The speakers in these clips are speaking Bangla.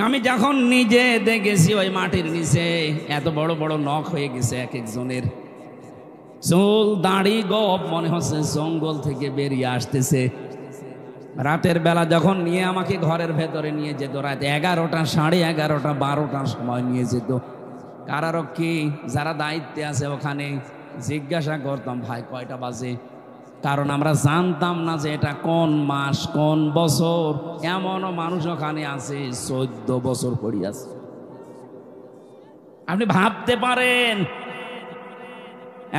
আমি যখন নিজে দেখেছি ওই মাটির নিচে এত বড় বড় নখ হয়ে গেছে এক একজনের, চুল দাড়ি গপ মনে হচ্ছে জঙ্গল থেকে বেরিয়ে আসতেছে। রাতের বেলা যখন নিয়ে আমাকে ঘরের ভেতরে নিয়ে যেত, রাত 11টা, 11:30, 12টার সময় নিয়ে যেত কারারক্ষী যারা দায়িত্বে আছে ওখানে, জিজ্ঞাসা করতাম ভাই কয়টা বাজে, কারণ আমরা জানতাম না যে এটা কোন মাস কোন বছর। এমনও মানুষ ওখানে আছে 14 বছর পড়ে আছে। আপনি ভাবতে পারেন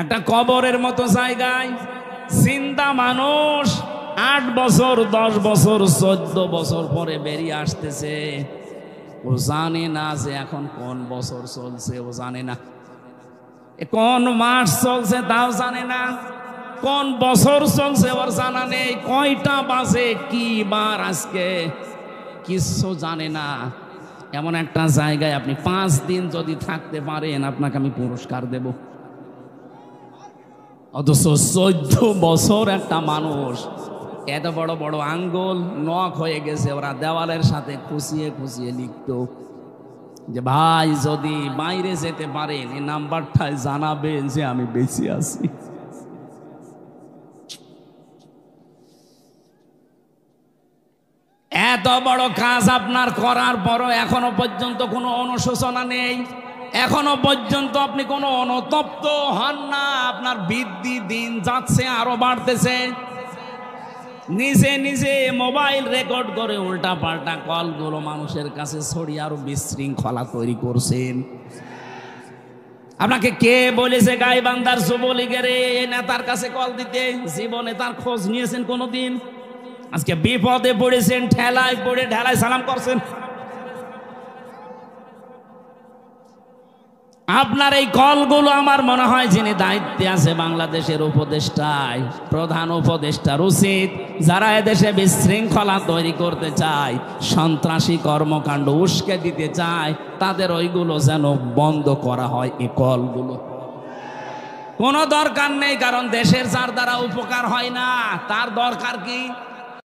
একটা কবরের মতো জায়গায় জিন্দা মানুষ 8 বছর 10 বছর 14 বছর পরে বেরিয়ে আসতেছে। ও জানে না যে এখন কোন বছর চলছে, ও জানে না কোন মাস চলছে তাও জানে না, কোন বছর চলছে ওর জানা নেই, কয়টা বাজে কি বার আজকে কিছু জানে না। এমন একটা জায়গায় আপনি 5 দিন যদি থাকতে পারেন আপনাকে আমি পুরস্কার দেব। অথচ 14 বছর একটা মানুষ, এত বড় বড় আঙ্গুল নখ হয়ে গেছে, ওরা দেওয়ালের সাথে খুশিয়ে খুশিয়ে লিখত যে ভাই যদি বাইরে যেতে পারেন এই নাম্বারটায় জানাবেন যে আমি বেঁচে আছি। এত বড় কাজ আপনার করার পরও এখনো পর্যন্ত কোনো অনুশোচনা নেই, এখনো পর্যন্ত আপনি কোনো অনুতপ্ত হন না। আপনার বৃদ্ধি দিন যাচ্ছে আরো বাড়তেছে। নিজে নিজে মোবাইল রেকর্ড করে উল্টা পাল্টা কলগুলো মানুষের কাছে ছড়িয়ে আরো বিশৃঙ্খলা তৈরি করছেন। আপনাকে কে বলেছে গাইবান্ধার যুবলীগের এই নেতার কাছে কল দিতে? জীবনে তার খোঁজ নিয়েছেন কোনোদিন? আজকে বিপদে পড়েছেন, ঠেলায় পড়ে ঢেলায় সালাম করছেন। আপনার এই কলগুলো আমার মনে হয় যিনি দায়িত্বে আছে বাংলাদেশের উপদেষ্টায়, প্রধান উপদেষ্টার উচিত যারা এদেশে বিশৃঙ্খলা তৈরি করতে চায়, সন্ত্রাসী কর্মকাণ্ড উস্কে দিতে চায়, তাদের ওইগুলো যেন বন্ধ করা হয়। এই কলগুলো কোনো দরকার নেই, কারণ দেশের যার দ্বারা উপকার হয় না তার দরকার কি?